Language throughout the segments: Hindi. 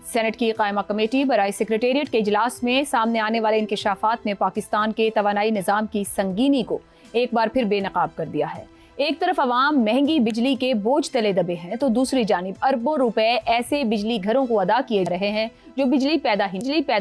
सेनेट की कायमा कमेटी बराए सेक्रेटेरिएट के इजलास में सामने आने वाले इंकशाफात ने पाकिस्तान के तवानाई निज़ाम की संगीनी को एक बार फिर बेनकाब कर दिया है। एक तरफ अवाम महंगी बिजली के बोझ तले दबे हैं तो दूसरी जानिब अरबों रुपए ऐसे बिजली घरों को अदा किए जा रहे हैं जो बिजली पैदा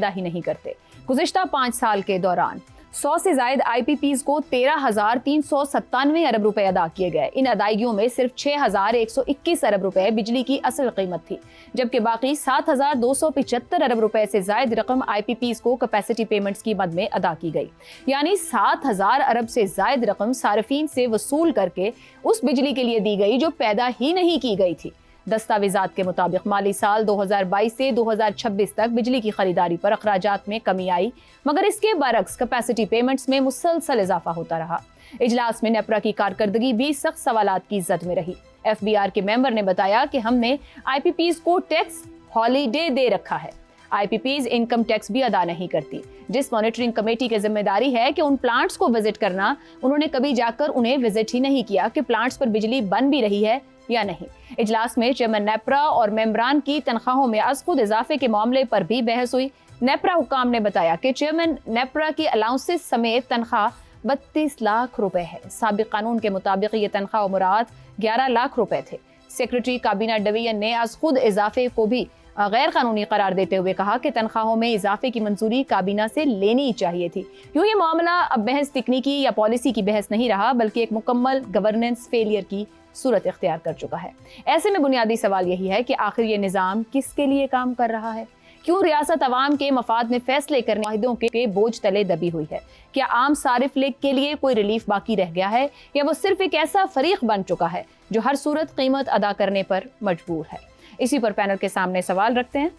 ही नहीं करते। गुज़िश्ता 5 साल के दौरान 100 से ज्यादा IPPs को 13,397 अरब रुपए अदा किए गए। इन अदायगियों में सिर्फ 6,121 अरब रुपए बिजली की असल कीमत थी, जबकि बाकी 7,275 अरब रुपए से ज्यादा रकम IPPs को कैपेसिटी पेमेंट्स की मद में अदा की गई। यानी 7,000 अरब से ज्यादा रकम सार्फिन से वसूल करके उस बिजली के लिए दी गई जो पैदा ही नहीं की गई थी। दस्तावेजात के मुताबिक माली साल 2022 से 2026 तक बिजली की खरीदारी पर अखराजात में कमी आई, मगर इसके बरक्स कैपेसिटी पेमेंट्स में मुसलसल इजाफा होता रहा। इजलास में नेपरा की कारकर्दगी भी सख्त सवालात की जद में रही। FBR के मेंबर ने बताया कि हमने IPPs को टैक्स हॉलीडे दे रखा है। IPPs इनकम टैक्स भी अदा नहीं करती, जिस मॉनिटरिंग कमेटी की जिम्मेदारी है कि उन प्लांट्स को विजिट करना, उन्होंने कभी जाकर उन्हें विजिट ही नहीं किया कि प्लांट्स पर बिजली बन भी रही है या नहीं। इजलास में चेयरमैन नेपरा और मेंबरान की तनख्वाहों में अज खुद इजाफे के मामले पर भी बहस हुई। नेपरा हुकाम ने बताया कि चेयरमैन नेपरा की अलाउंसेस समेत तनख्वाह 32 लाख रुपए है। साबिक कानून के मुताबिक ये तनख्वाह मुराद 11 लाख रुपए थे। सेक्रेटरी काबीना डिवीजन ने अज खुद इजाफे को भी गैर कानूनी करार देते हुए कहा कि तनख्वाहों में इजाफे की मंजूरी काबीना से लेनी चाहिए थी। यूं ये मामला अब बहस तकनीकी या पॉलिसी की बहस नहीं रहा, बल्कि एक मुकम्मल गवर्नेंस फेलियर की सूरत इख्तियार कर चुका है। ऐसे में बुनियादी सवाल यही है कि आखिर ये निज़ाम किसके लिए काम कर रहा है? क्यों रियासत अवाम के मफाद में फैसले करने वाहिदों के बोझ तले दबी हुई है? क्या आम सारिफ लीग के लिए कोई रिलीफ बाकी रह गया है, या वो सिर्फ एक ऐसा फरीक बन चुका है जो हर सूरत कीमत अदा करने पर मजबूर है? इसी पर पैनल के सामने सवाल रखते हैं।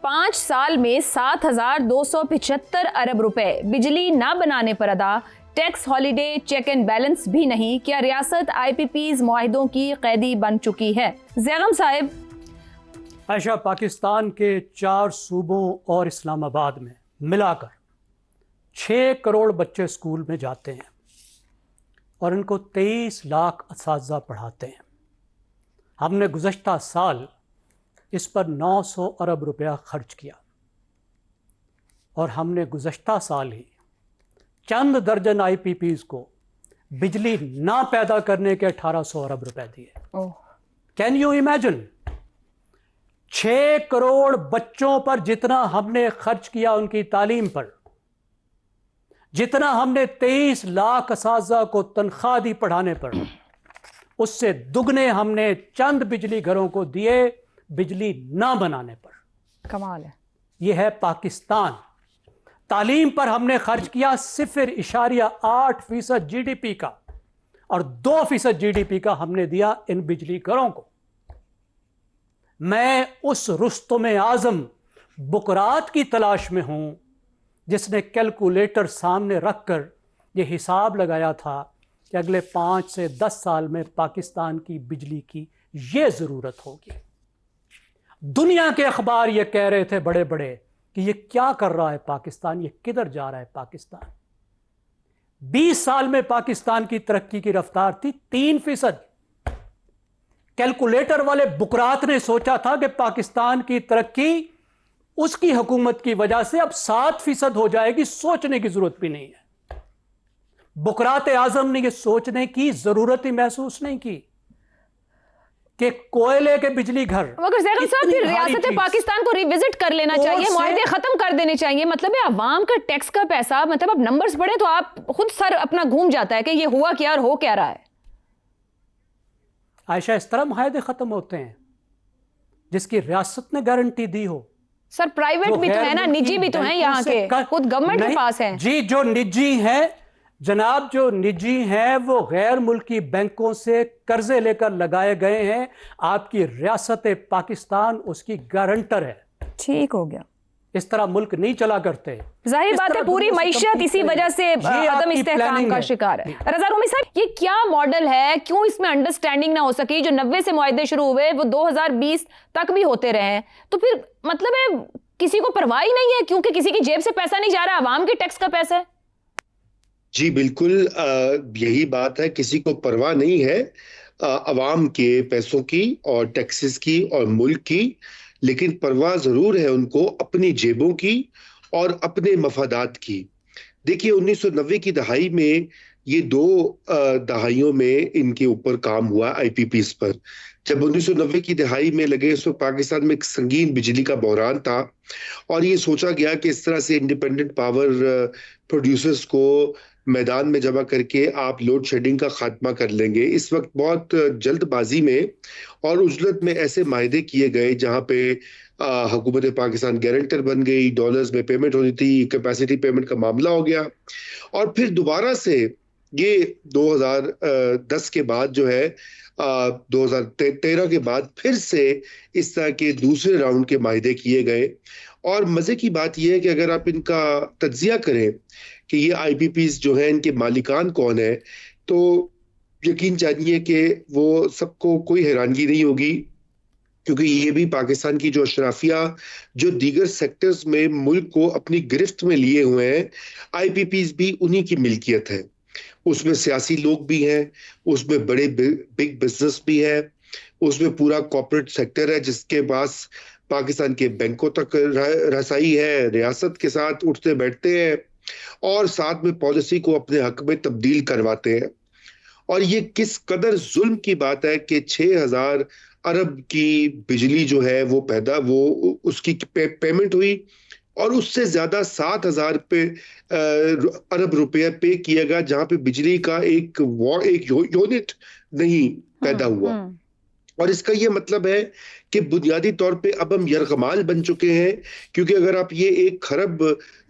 5 साल में 7,275 अरब रुपए बिजली ना बनाने पर अदा, tax holiday, check and balance भी नहीं। क्या रियासत IPPs मुआहिदों की कैदी बन चुकी है? ज़ैगम साहिब। आयशा, पाकिस्तान के 4 सूबों और इस्लामाबाद में मिलाकर 6 करोड़ बच्चे स्कूल में जाते हैं और इनको 23 लाख असातिज़ा पढ़ाते हैं। हमने गुज़श्ता साल इस पर 900 अरब रुपया खर्च किया और हमने गुज़श्ता साल ही चंद दर्जन IPPs को बिजली ना पैदा करने के 1800 अरब रुपए दिए। Can you imagine? 6 करोड़ बच्चों पर जितना हमने खर्च किया, उनकी तालीम पर जितना हमने 23 लाख असातिज़ा को तनख्वाह दी पढ़ाने पर, उससे दुगने हमने चंद बिजली घरों को दिए बिजली ना बनाने पर। कमाल है। यह है पाकिस्तान। तालीम पर हमने खर्च किया 0.8% GDP का और 2% GDP का हमने दिया इन बिजली घरों को। मैं उस रुस्तुम आजम बुकरात की तलाश में हूं जिसने कैलकुलेटर सामने रखकर यह हिसाब लगाया था कि अगले 5 से 10 साल में पाकिस्तान की बिजली की यह जरूरत होगी। दुनिया के अखबार यह कह रहे थे बड़े बड़े कि ये क्या कर रहा है पाकिस्तान, ये किधर जा रहा है पाकिस्तान। 20 साल में पाकिस्तान की तरक्की की रफ्तार थी 3%। कैलकुलेटर वाले बुकरात ने सोचा था कि पाकिस्तान की तरक्की उसकी हुकूमत की वजह से अब 7% हो जाएगी, सोचने की जरूरत भी नहीं है। बुकरात आजम ने यह सोचने की जरूरत ही महसूस नहीं की कि कोयले के बिजली घर। मगर ज़ैगम साहब, फिर रियासत पाकिस्तान को रिविजिट कर लेना चाहिए, मुआहदे खत्म कर देने चाहिए। मतलब है अवाम का टैक्स का पैसा, मतलब अब नंबर्स पढ़े तो आप खुद सर अपना घूम जाता है कि ये हुआ क्या और हो क्या रहा है। आयशा, इस तरह मुआहदे खत्म होते हैं जिसकी रियासत ने गारंटी दी हो। सर प्राइवेट भी तो है ना, निजी भी तो है, यहाँ के खुद गवर्नमेंट के पास है। जी, जो निजी है जनाब, जो निजी हैं वो गैर मुल्की बैंकों से कर्जे लेकर लगाए गए हैं। आपकी रियासत पाकिस्तान उसकी गारंटर है। ठीक हो गया। इस तरह मुल्क नहीं चला करते। जाहिर बात है पूरी मईशत इसी वजह से अदम इस्तेहकाम का शिकार है। रज़ा रूमी साहब, ये क्या मॉडल है? क्यों इसमें अंडरस्टैंडिंग ना हो सकी? जो 90 से मुआहदे शुरू हुए वो 2020 तक भी होते रहे, तो फिर मतलब है किसी को परवाह ही नहीं है, क्योंकि किसी की जेब से पैसा नहीं जा रहा, अवाम के टैक्स का पैसा है। जी बिल्कुल, यही बात है, किसी को परवाह नहीं है। अवाम के पैसों की और टैक्सेस की और मुल्क की, लेकिन परवाह जरूर है उनको अपनी जेबों की और अपने मफादात की। देखिए 1990 की दहाई में ये दो दहाइयों में इनके ऊपर काम हुआ आईपीपीस पर। जब 1990 की दहाई में लगे, उसमें पाकिस्तान में एक संगीन बिजली का बहरान था और ये सोचा गया कि इस तरह से इंडिपेंडेंट पावर प्रोड्यूसर्स को मैदान में जमा करके आप लोड शेडिंग का खात्मा कर लेंगे। इस वक्त बहुत जल्दबाजी में और उजलत में ऐसे मायदे किए गए जहां पे हुकूमत पाकिस्तान गारंटर बन गई, डॉलर्स में पेमेंट होनी थी, कैपेसिटी पेमेंट का मामला हो गया और फिर दोबारा से ये 2010 के बाद जो है 2013 के बाद फिर से इस तरह के दूसरे राउंड के मायदे किए गए। और मजे की बात यह है कि अगर आप इनका तज्जिया करें कि ये आईपीपीस जो है इनके मालिकान कौन है, तो यकीन जानिए कि वो सबको कोई हैरानगी नहीं होगी, क्योंकि ये भी पाकिस्तान की जो अशराफिया जो दीगर सेक्टर्स में मुल्क को अपनी गिरफ्त में लिए हुए हैं, आईपीपीस भी उन्हीं की मिल्कियत है। उसमें सियासी लोग भी हैं, उसमें बड़े बिग बिजनेस भी है, उसमें पूरा कॉर्पोरेट सेक्टर है जिसके पास पाकिस्तान के बैंकों तक रसाई है, रियासत के साथ उठते बैठते हैं और साथ में पॉलिसी को अपने हक में तब्दील करवाते हैं। और ये किस कदर जुल्म की बात है कि 6,000 अरब की बिजली जो है वो उसकी पेमेंट हुई और उससे ज्यादा 7,000 अरब रुपया पे किया गया, जहां पे बिजली का एक यूनिट नहीं पैदा हुआ। और इसका ये मतलब है कि बुनियादी तौर पे अब हम यरगमाल बन चुके हैं, क्योंकि अगर आप ये 1 खरब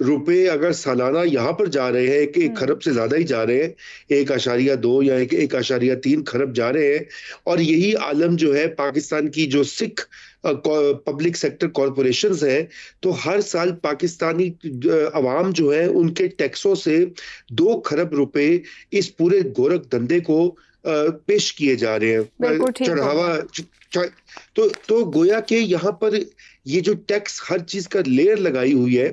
रुपए अगर सालाना यहाँ पर जा रहे हैं, 1 खरब से ज्यादा ही जा रहे हैं, 1.2 या 1.3 खरब जा रहे हैं, और यही आलम जो है पाकिस्तान की जो सिख पब्लिक सेक्टर कॉरपोरेशंस हैं, तो हर साल पाकिस्तानी अवाम जो है उनके टैक्सों से 2 खरब रुपए इस पूरे गोरख धंधे को पेश किए जा रहे हैं, चढ़ावा। तो गोया के यहाँ पर ये जो टैक्स हर चीज का लेयर लगाई हुई है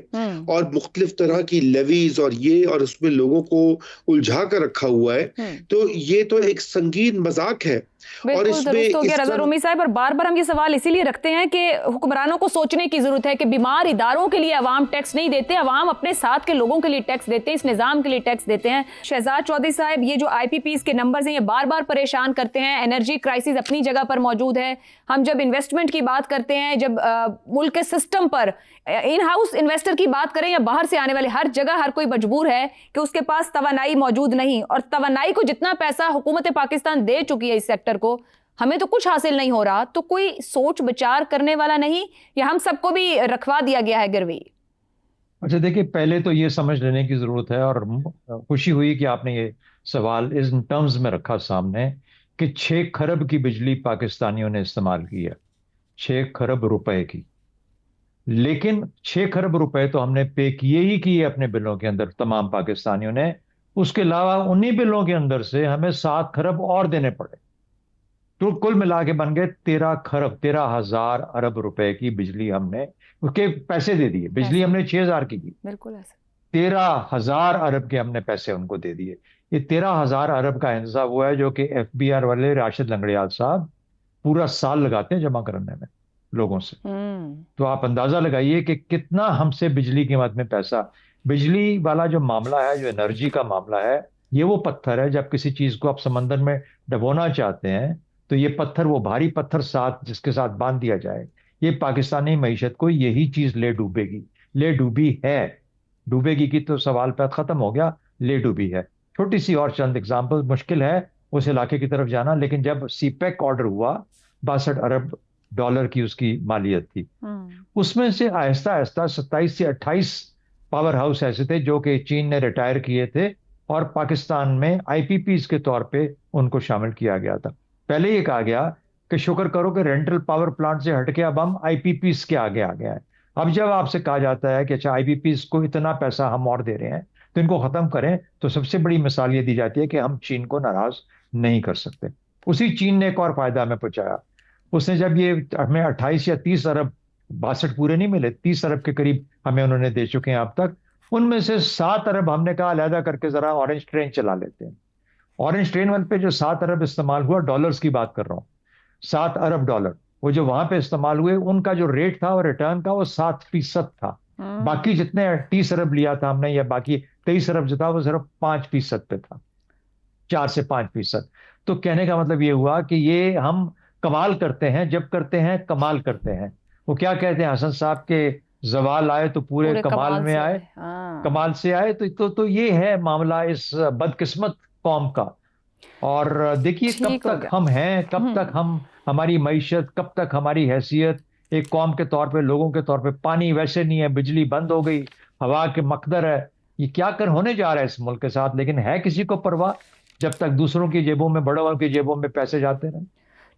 और मुख्तलिफ तरह की लेवीज और ये और उसमें लोगों को उलझा कर रखा हुआ है, तो ये तो एक संगीन मजाक है। और इसमें रज़ा रूमी साहब, और बार बार हम ये सवाल इसीलिए रखते हैं कि हुक्मरानों को सोचने की जरूरत है कि बीमार इदारों के लिए अवाम टैक्स नहीं देते, अवाम अपने साथ के लोगों के लिए टैक्स देते हैं, इस निजाम के लिए टैक्स देते हैं। शहजाद चौधरी साहब, ये जो आईपीपीस के नंबर्स हैं ये बार बार परेशान करते हैं। एनर्जी क्राइसिस अपनी जगह पर मौजूद है। हम जब इन्वेस्टमेंट की बात करते हैं, जब मुल्क के सिस्टम पर इन हाउस इन्वेस्टर की बात करें या बाहर से आने वाले, हर जगह हर कोई मजबूर है कि उसके पास तवानाई मौजूद नहीं, और तवानाई को जितना पैसा हुकूमत पाकिस्तान दे चुकी है इस सेक्टर को, हमें तो कुछ हासिल नहीं हो रहा। तो कोई सोच विचार करने वाला नहीं, या हम सबको भी रखवा दिया गया है गिरवी? अच्छा देखिए, पहले तो ये समझ लेने की जरूरत है, और खुशी हुई कि आपने ये सवाल इस टर्म्स में रखा सामने, कि 6 खरब की बिजली पाकिस्तानियों ने इस्तेमाल की है, 6 खरब रुपए की। लेकिन 6 खरब रुपए तो हमने पे किए ही किए अपने बिलों के अंदर, तमाम पाकिस्तानियों ने। उसके अलावा उन्हीं बिलों के अंदर से हमें 7 खरब और देने पड़े, तो कुल मिला के बन गए 13 खरब, 13,000 अरब रुपए की बिजली हमने उसके पैसे दे दिए। बिजली हमने 6,000 की बिल्कुल ऐसा, 13,000 अरब के हमने पैसे उनको दे दिए। ये 13,000 अरब का इंतजाम हुआ है जो कि एफबीआर वाले राशिद लंगड़ियाल साहब पूरा साल लगाते हैं जमा करने में लोगों से। तो आप अंदाजा लगाइए कि कितना हमसे बिजली की कीमत में पैसा। बिजली वाला जो मामला है, जो एनर्जी का मामला है, ये वो पत्थर है, जब किसी चीज को आप समंदर में डबोना चाहते हैं तो ये पत्थर, वो भारी पत्थर साथ जिसके साथ बांध दिया जाए, ये पाकिस्तानी मईशत को यही चीज ले डूबेगी, ले डूबी है। डूबेगी की तो सवाल पैदा खत्म हो गया, ले डूबी है। छोटी सी और चंद एग्जाम्पल, मुश्किल है उस इलाके की तरफ जाना, लेकिन जब सीपेक ऑर्डर हुआ, 62 अरब डॉलर की उसकी मालियत थी, उसमें से आहिस्ता आहिस्ता 27 से 28 पावर हाउस ऐसे थे जो कि चीन ने रिटायर किए थे और पाकिस्तान में आईपीपीस के तौर पे उनको शामिल किया गया था। पहले ये कहा गया कि शुक्र करो कि रेंटल पावर प्लांट से हटके अब हम आईपीपीस के आगे आ गया है। अब जब आपसे कहा जाता है कि अच्छा आईपीपीस को इतना पैसा हम और दे रहे हैं तो इनको खत्म करें, तो सबसे बड़ी मिसाल ये दी जाती है कि हम चीन को नाराज नहीं कर सकते। उसी चीन ने एक और फायदा हमें पहुंचाया। उसने जब ये हमें 28 या 30 अरब, 62 पूरे नहीं मिले, 30 अरब के करीब हमें उन्होंने दे चुके हैं अब तक। उनमें से 7 अरब हमने कहा अलहदा करके जरा ऑरेंज ट्रेन चला लेते हैं। ऑरेंज ट्रेन 1 पे जो 7 अरब इस्तेमाल हुआ, डॉलर्स की बात कर रहा हूँ, 7 अरब डॉलर, वो जो वहां पे इस्तेमाल हुए, उनका जो रेट था और रिटर्न का वो 7% था। बाकी जितने 30 अरब लिया था हमने, या बाकी 23 अरब जो था, वो सिर्फ 5% पे था, 4 से 5%। तो कहने का मतलब ये हुआ कि ये हम कमाल करते हैं, जब करते हैं कमाल करते हैं। वो क्या कहते हैं हसन साहब के, जवाल आए तो पूरे कमाल में आए, कमाल से आए। तो ये है मामला इस बदकिस्मत कौम का। और देखिए कब तक हम हैं, कब तक हम, हमारी मईशत, कब तक हमारी हैसियत एक कौम के तौर पे, लोगों के तौर पे। पानी वैसे नहीं है, बिजली बंद हो गई, हवा के मकदर है, ये क्या कर होने जा रहा है इस मुल्क के साथ। लेकिन है किसी को परवाह जब तक दूसरों की जेबों में, बड़ों की जेबों में पैसे जाते रहे।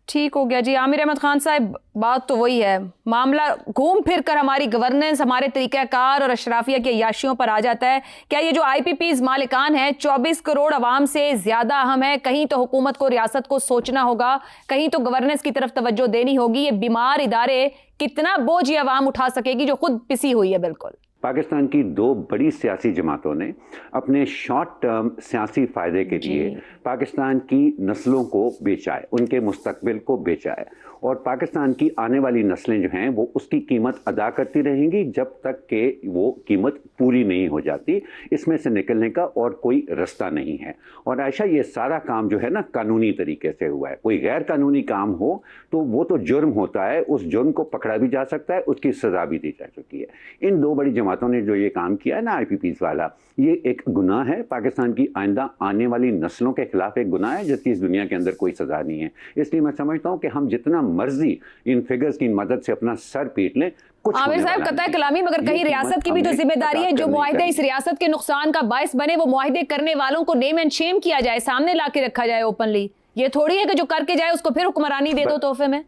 ठीक हो गया जी। आमिर अहमद खान साहब, बात तो वही है, मामला घूम फिर कर हमारी गवर्नेंस, हमारे तरीक़ाकार और अशराफिया की अय्याशियों पर आ जाता है। क्या ये जो IPPs मालिकान है 24 करोड़ अवाम से ज़्यादा अहम है? कहीं तो हुकूमत को, रियासत को सोचना होगा, कहीं तो गवर्नेंस की तरफ तवज्जो देनी होगी। ये बीमार इदारे कितना बोझ ये अवाम उठा सकेगी जो खुद पिसी हुई है बिल्कुल। पाकिस्तान की दो बड़ी सियासी जमातों ने अपने शॉर्ट टर्म सियासी फायदे के लिए पाकिस्तान की नस्लों को बेचा है, उनके मुस्तकबिल को बेचा है। और पाकिस्तान की आने वाली नस्लें जो हैं वो उसकी कीमत अदा करती रहेंगी जब तक कि वो कीमत पूरी नहीं हो जाती। इसमें से निकलने का और कोई रास्ता नहीं है। और आयशा, ये सारा काम जो है ना कानूनी तरीके से हुआ है। कोई गैर कानूनी काम हो तो वो तो जुर्म होता है, उस जुर्म को पकड़ा भी जा सकता है, उसकी सज़ा भी दी जा चुकी है। इन दो बड़ी जमातों ने जो ये काम किया है ना IPPs वाला, ये एक गुनाह है, पाकिस्तान की आइंदा आने वाली नस्लों के खिलाफ एक गुनाह है जिसकी इस दुनिया के अंदर कोई सज़ा नहीं है। इसलिए मैं समझता हूँ कि हम जितना मर्जी इन फिगर्स की मदद से अपना सर पीट लें, आमिर साहब कतई कलामी, मगर कहीं रियासत की भी तो जिम्मेदारी है। जो मुआहदे इस रियासत के नुकसान का बायस बने, वो मुआहदे करने वालों को नेम एंड शेम किया जाए, सामने ला के रखा जाए ओपनली। ये थोड़ी है कि जो करके जाए उसको फिर हुक्मरानी दे दो तोहफे में।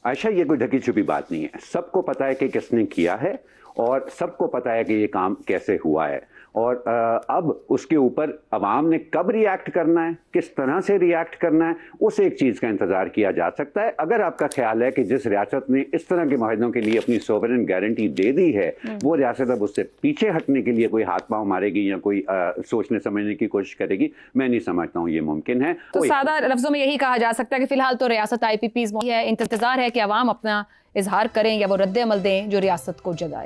आयशा, ये कोई ढकी छुपी बात नहीं है, सबको पता है कि किसने किया है और सबको पता है कि ये काम कैसे हुआ है। और अब उसके ऊपर अवाम ने कब रिएक्ट करना है, किस तरह से रिएक्ट करना है, उस एक चीज़ का इंतज़ार किया जा सकता है। अगर आपका ख्याल है कि जिस रियासत ने इस तरह के माहिदों के लिए अपनी सोवरेन गारंटी दे दी है, वो रियासत अब उससे पीछे हटने के लिए कोई हाथ पांव मारेगी या कोई सोचने समझने की कोशिश करेगी, मैं नहीं समझता हूँ ये मुमकिन है। तो सादा लफ्ज़ों में यही कहा जा सकता है कि फिलहाल तो रियासत IPPs है, इंतज़ार है कि अवाम अपना इजहार करें या वो रद्द अमल दें जो रियासत को जगाए।